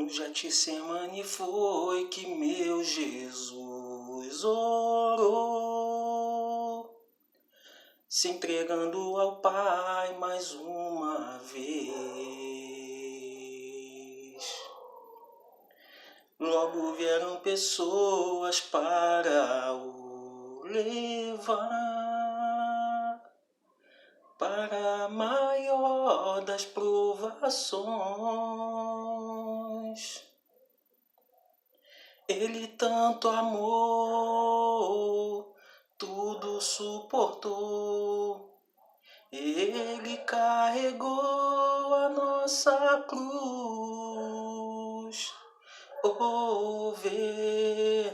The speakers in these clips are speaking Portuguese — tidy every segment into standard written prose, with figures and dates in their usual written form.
No Getsemane foi que meu Jesus orou, se entregando ao Pai mais uma vez. Logo vieram pessoas para o levar para a maior das provações. Ele tanto amou, tudo suportou. Ele carregou a nossa cruz. Oh, vê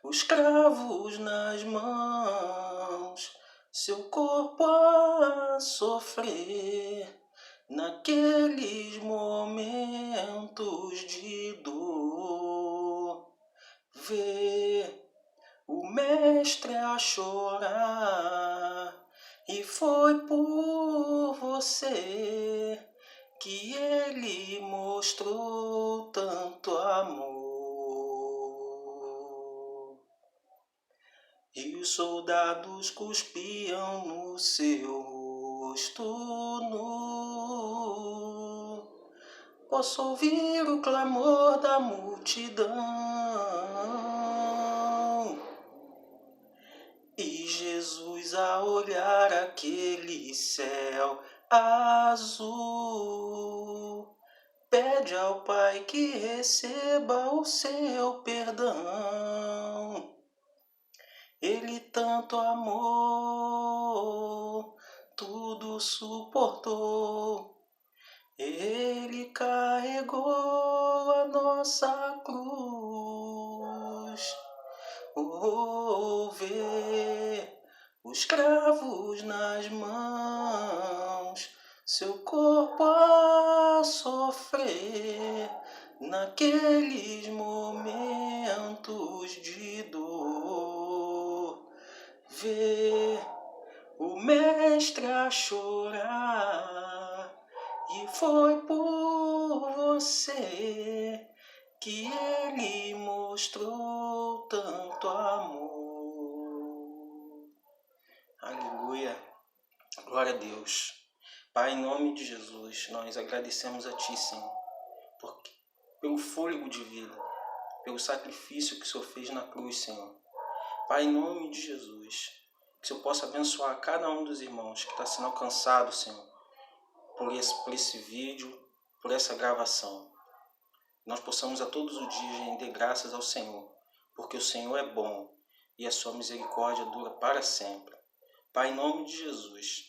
os cravos nas mãos, seu corpo a sofrer naqueles momentos de dor. Vê o mestre a chorar, e foi por você que ele mostrou tanto amor. E os soldados cuspiam no seu rosto nu. Posso ouvir o clamor da multidão. E Jesus a olhar aquele céu azul, pede ao Pai que receba o seu perdão. Ele tanto amou, tudo suportou. Ele carregou a nossa cruz. Oh, vê os cravos nas mãos, seu corpo a sofrer naqueles momentos de dor. Vê o mestre a chorar, e foi por você que ele mostrou tanto amor. Aleluia. Glória a Deus. Pai, em nome de Jesus, nós agradecemos a Ti, Senhor, pelo fôlego de vida, pelo sacrifício que o Senhor fez na cruz, Senhor. Pai, em nome de Jesus, que o Senhor possa abençoar cada um dos irmãos que está sendo alcançado, Senhor, por esse vídeo, por essa gravação. Nós possamos a todos os dias render graças ao Senhor, porque o Senhor é bom e a sua misericórdia dura para sempre. Pai, em nome de Jesus,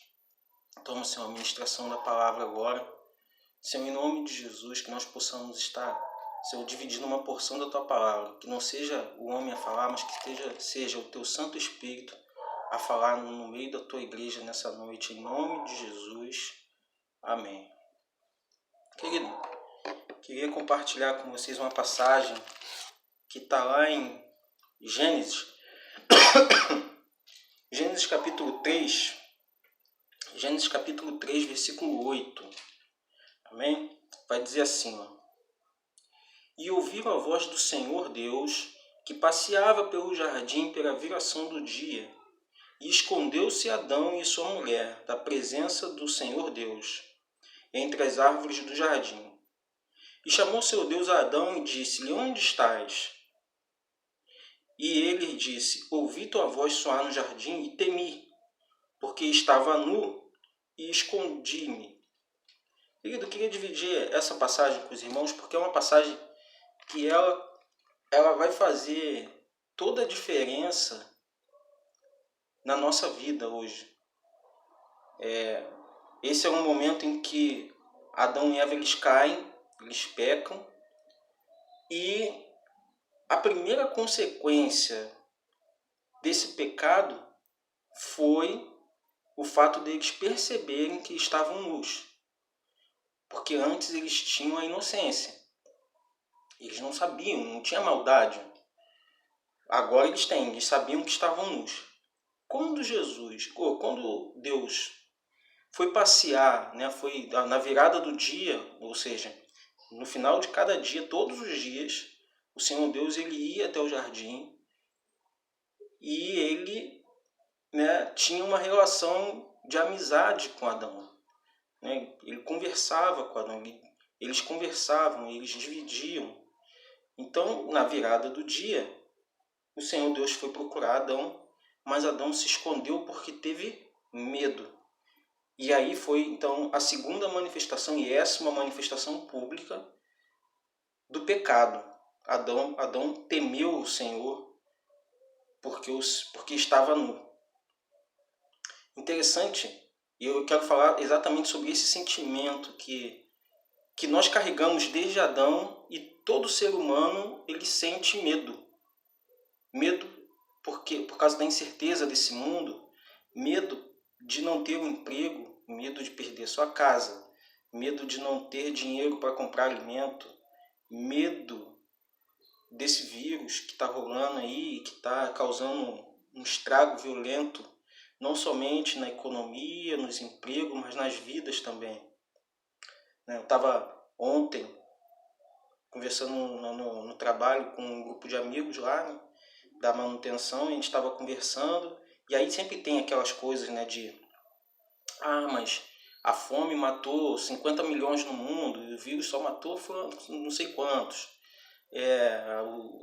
toma, Senhor, a ministração da palavra agora. Senhor, em nome de Jesus, que nós possamos estar, Senhor, dividindo uma porção da tua palavra, que não seja o homem a falar, mas que seja o teu Santo Espírito a falar no meio da tua igreja nessa noite, em nome de Jesus. Amém. Querido, queria compartilhar com vocês uma passagem que está lá em Gênesis, Gênesis capítulo 3, versículo 8. Amém? Vai dizer assim, ó. E ouviram a voz do Senhor Deus, que passeava pelo jardim pela viração do dia, e escondeu-se Adão e sua mulher da presença do Senhor Deus, entre as árvores do jardim. E chamou seu Deus a Adão e disse-lhe, onde estás? E ele lhe disse, ouvi tua voz soar no jardim e temi, porque estava nu e escondi-me. Querido, eu queria dividir essa passagem com os irmãos, porque é uma passagem que ela vai fazer toda a diferença na nossa vida hoje. Esse é um momento em que Adão e Eva eles caem, eles pecam, e a primeira consequência desse pecado foi o fato deles perceberem que estavam nus. Porque antes eles tinham a inocência. Eles não sabiam, não tinha maldade. Agora eles sabiam que estavam nus. Quando Deus foi passear, né, foi na virada do dia, ou seja, No final de cada dia, todos os dias, o Senhor Deus ele ia até o jardim e ele, né, tinha uma relação de amizade com Adão. Né? Ele conversava com Adão, eles conversavam, eles dividiam. Então, na virada do dia, o Senhor Deus foi procurar Adão, mas Adão se escondeu porque teve medo. E aí foi, então, a segunda manifestação, e essa é uma manifestação pública do pecado. Adão temeu o Senhor porque estava nu. Interessante, e eu quero falar exatamente sobre esse sentimento que nós carregamos desde Adão, e todo ser humano ele sente medo. Medo por causa da incerteza desse mundo, medo de não ter um emprego, medo de perder sua casa, medo de não ter dinheiro para comprar alimento, medo desse vírus que está rolando aí, que está causando um estrago violento, não somente na economia, nos empregos, mas nas vidas também. Eu estava ontem conversando no trabalho com um grupo de amigos lá, né, da manutenção, e a gente estava conversando, e aí sempre tem aquelas coisas, né, mas a fome matou 50 milhões no mundo, e o vírus só matou não sei quantos.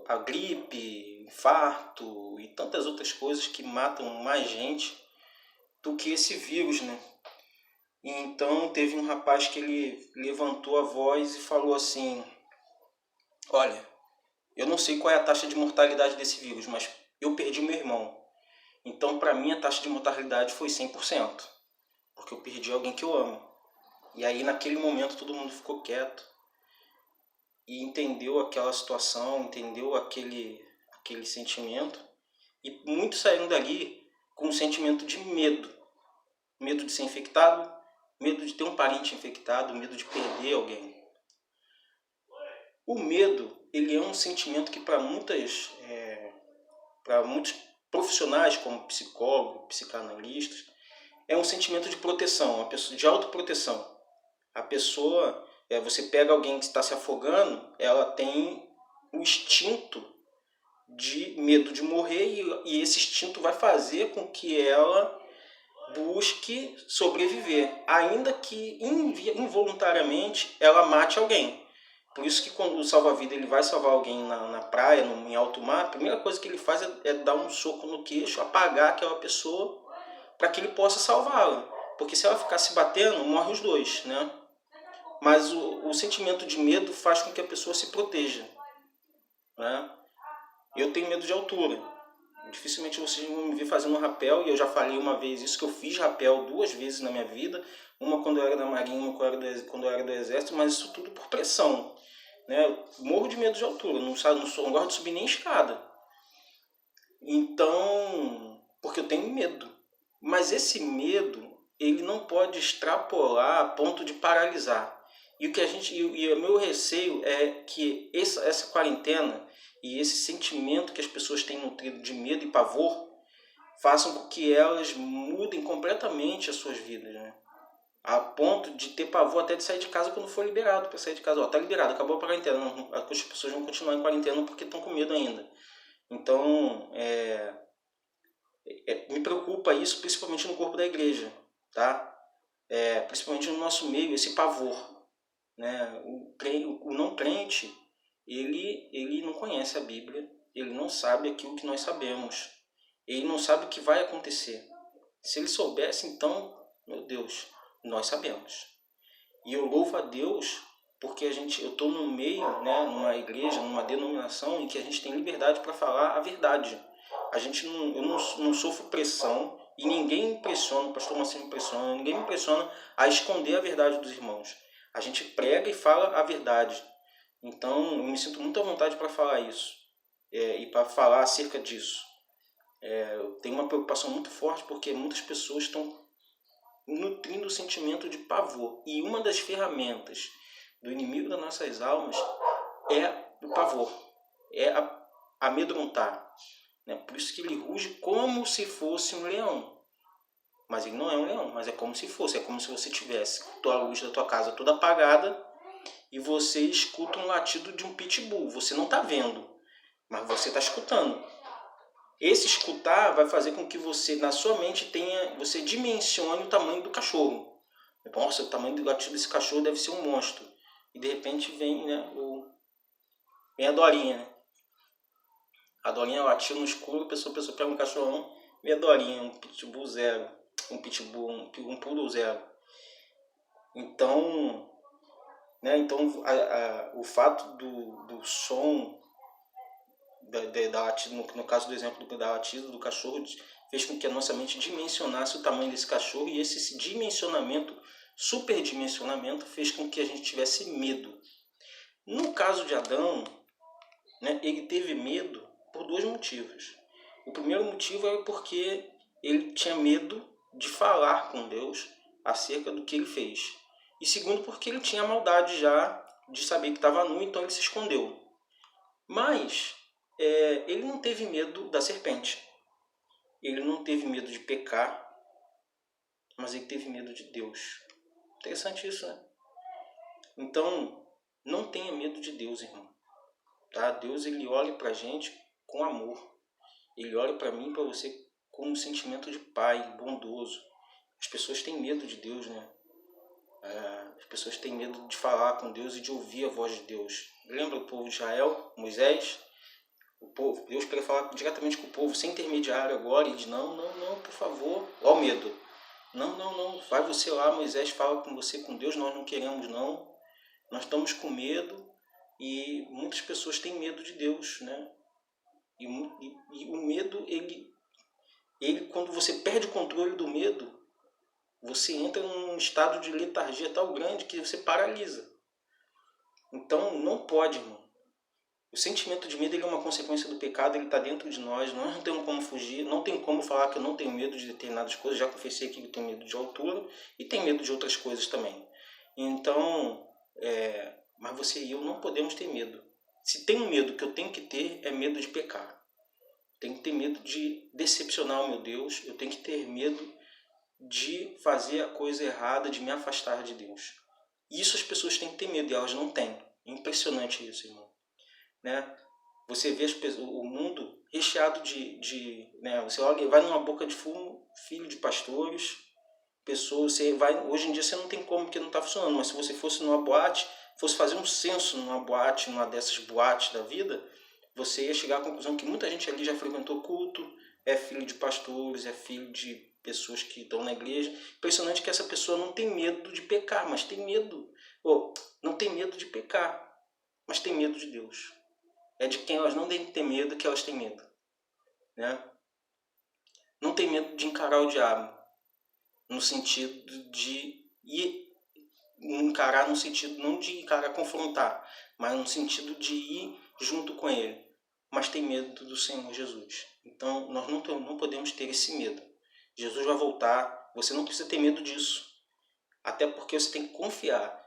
A gripe, infarto e tantas outras coisas que matam mais gente do que esse vírus, né? E então teve um rapaz que ele levantou a voz e falou assim: olha, eu não sei qual é a taxa de mortalidade desse vírus, mas eu perdi meu irmão. Então, para mim, a taxa de mortalidade foi 100%, porque eu perdi alguém que eu amo. E aí, naquele momento, todo mundo ficou quieto e entendeu aquela situação, entendeu aquele sentimento. E muitos saíram dali com um sentimento de medo. Medo de ser infectado, medo de ter um parente infectado, medo de perder alguém. O medo, ele é um sentimento que para muitos profissionais, como psicólogos, psicanalistas, é um sentimento de proteção, de autoproteção. A pessoa, você pega alguém que está se afogando, ela tem o instinto de medo de morrer, e esse instinto vai fazer com que ela busque sobreviver, ainda que involuntariamente ela mate alguém. Por isso que quando o salva-vida ele vai salvar alguém na praia, em alto mar, a primeira coisa que ele faz é dar um soco no queixo, apagar aquela pessoa para que ele possa salvá-la. Porque se ela ficar se batendo, morre os dois, né? Mas o sentimento de medo faz com que a pessoa se proteja, né? Eu tenho medo de altura. Dificilmente vocês vão me ver fazendo um rapel, e eu já falei uma vez isso, que eu fiz rapel 2 vezes na minha vida, uma quando eu era da Marinha, uma quando eu era do Exército, mas isso tudo por pressão, né? Eu morro de medo de altura, não gosto de subir nem escada. Então, porque eu tenho medo. Mas esse medo, ele não pode extrapolar a ponto de paralisar. E o meu receio é que essa quarentena e esse sentimento que as pessoas têm nutrido de medo e pavor façam com que elas mudem completamente as suas vidas, né? A ponto de ter pavor até de sair de casa quando for liberado para sair de casa. Tá liberado, acabou a quarentena. As pessoas vão continuar em quarentena porque estão com medo ainda. Então, me preocupa isso, principalmente no corpo da igreja, tá? Principalmente no nosso meio, esse pavor, né? O não crente, ele não conhece a Bíblia, ele não sabe aquilo que nós sabemos, ele não sabe o que vai acontecer. Se ele soubesse, então, meu Deus, nós sabemos. E eu louvo a Deus porque eu estou no meio, né, numa igreja, numa denominação em que a gente tem liberdade para falar a verdade. Eu não sofro pressão, e ninguém me impressiona, o pastor Marcelo me impressiona, ninguém me impressiona a esconder a verdade dos irmãos. A gente prega e fala a verdade. Então, eu me sinto muito à vontade para falar isso, e para falar acerca disso. Eu tenho uma preocupação muito forte porque muitas pessoas estão nutrindo o sentimento de pavor. E uma das ferramentas do inimigo das nossas almas é o pavor, é amedrontar. Né? Por isso que ele ruge como se fosse um leão. Mas ele não é um leão, mas é como se fosse. É como se você tivesse a luz da tua casa toda apagada e você escuta um latido de um pitbull. Você não está vendo, mas você está escutando. Esse escutar vai fazer com que você, na sua mente, você dimensione o tamanho do cachorro. Nossa, o tamanho do latido desse cachorro deve ser um monstro. E de repente vem, né, vem a Dorinha, né? A Dorinha latiu no escuro, a pessoa pega um cachorrão, vem a Dorinha, um pitbull zero, um poodle zero. Então, né, o fato do som da latida, no caso do exemplo da latida do cachorro, fez com que a nossa mente dimensionasse o tamanho desse cachorro, e esse dimensionamento, superdimensionamento, fez com que a gente tivesse medo. No caso de Adão, né, ele teve medo por dois motivos. O primeiro motivo é porque ele tinha medo de falar com Deus acerca do que ele fez. E segundo, porque ele tinha a maldade já de saber que estava nu, então ele se escondeu. Mas ele não teve medo da serpente. Ele não teve medo de pecar, mas ele teve medo de Deus. Interessante isso, né? Então, não tenha medo de Deus, irmão. Tá? Deus, ele olha pra gente com amor. Ele olha para mim e para você com um sentimento de pai, bondoso. As pessoas têm medo de Deus, né? As pessoas têm medo de falar com Deus e de ouvir a voz de Deus. Lembra o povo de Israel, Moisés? O povo, Deus queria falar diretamente com o povo, sem intermediário agora. Ele diz, não, por favor. Olha o medo. Não. Vai você lá, Moisés, fala com você, com Deus. Nós não queremos, não. Nós estamos com medo. E muitas pessoas têm medo de Deus, né? E o medo, ele, quando você perde o controle do medo, você entra num estado de letargia tão grande que você paralisa. Então, não pode, irmão. O sentimento de medo, ele é uma consequência do pecado, ele está dentro de nós não temos como fugir, não tem como falar que eu não tenho medo de determinadas coisas. Já confessei aqui que eu tenho medo de altura e tenho medo de outras coisas também. Então, mas você e eu não podemos ter medo. Se tem um medo que eu tenho que ter, é medo de pecar. Tenho que ter medo de decepcionar o meu Deus. Eu tenho que ter medo de fazer a coisa errada, de me afastar de Deus. Isso as pessoas têm que ter medo e elas não têm. É impressionante isso, irmão. Né? Você vê o mundo recheado né? Você olha, vai numa boca de fumo, filho de pastores, pessoas. Hoje em dia você não tem como, porque não está funcionando. Mas se você fosse numa boate, fosse fazer um censo numa boate, numa dessas boates da vida, você ia chegar à conclusão que muita gente ali já frequentou culto, é filho de pastores, é filho de pessoas que estão na igreja. Impressionante que essa pessoa não tem medo de pecar, mas tem medo. Não tem medo de pecar, mas tem medo de Deus. É de quem elas não têm que ter medo que elas têm medo. Né? Não tem medo de encarar o diabo, no sentido de encarar, no sentido não de encarar, confrontar, mas no sentido de ir junto com ele. Mas tem medo do Senhor Jesus. Então, nós não podemos ter esse medo. Jesus vai voltar, você não precisa ter medo disso. Até porque você tem que confiar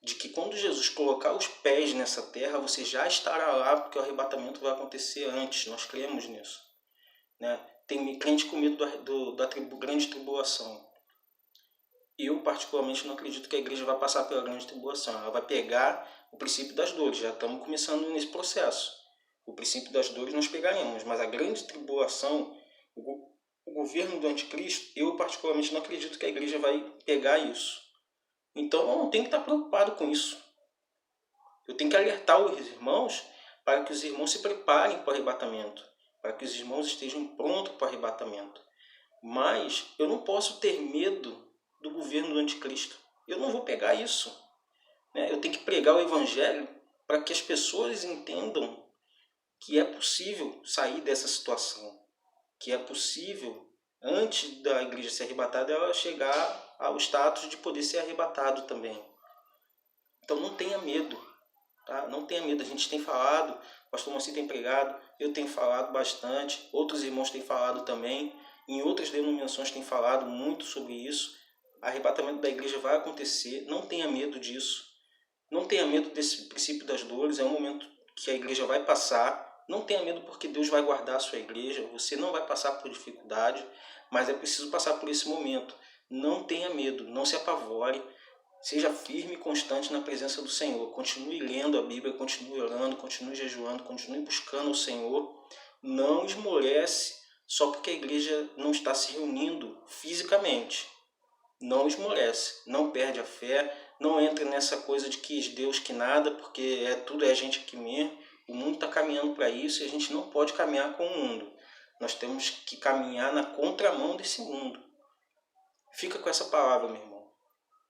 de que quando Jesus colocar os pés nessa terra, você já estará lá, porque o arrebatamento vai acontecer antes. Nós cremos nisso. Né? Tem crente com medo da grande tribulação. Eu, particularmente, não acredito que a igreja vai passar pela grande tribulação. Ela vai pegar o princípio das dores. Já estamos começando nesse processo. O princípio das dores nós pegaremos, mas a grande tribulação, o governo do anticristo, eu particularmente não acredito que a igreja vai pegar isso. Então eu não tenho que estar preocupado com isso. Eu tenho que alertar os irmãos para que os irmãos se preparem para o arrebatamento, para que os irmãos estejam prontos para o arrebatamento. Mas eu não posso ter medo do governo do anticristo. Eu não vou pegar isso. Eu tenho que pregar o evangelho para que as pessoas entendam que é possível sair dessa situação, que é possível, antes da igreja ser arrebatada, ela chegar ao status de poder ser arrebatado também. Então não tenha medo, tá? Não tenha medo. A gente tem falado, o pastor Moacir tem pregado, eu tenho falado bastante, outros irmãos têm falado também, em outras denominações têm falado muito sobre isso. O arrebatamento da igreja vai acontecer, não tenha medo disso. Não tenha medo desse princípio das dores, é um momento que a igreja vai passar. Não tenha medo porque Deus vai guardar a sua igreja. Você não vai passar por dificuldade, mas é preciso passar por esse momento. Não tenha medo, não se apavore. Seja firme e constante na presença do Senhor. Continue lendo a Bíblia, continue orando, continue jejuando, continue buscando o Senhor. Não esmorece só porque a igreja não está se reunindo fisicamente. Não esmorece, não perde a fé, não entra nessa coisa de que Deus que nada, porque tudo é a gente aqui mesmo. O mundo está caminhando para isso e a gente não pode caminhar com o mundo. Nós temos que caminhar na contramão desse mundo. Fica com essa palavra, meu irmão.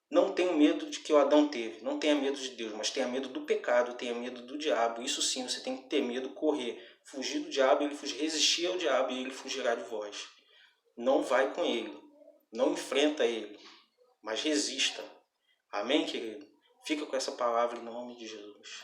Não tenha medo de que o Adão teve. Não tenha medo de Deus, mas tenha medo do pecado, tenha medo do diabo. Isso sim, você tem que ter medo, correr. Fugir do diabo, resistir ao diabo e ele fugirá de vós. Não vai com ele. Não enfrenta ele, mas resista. Amém, querido? Fica com essa palavra em nome de Jesus.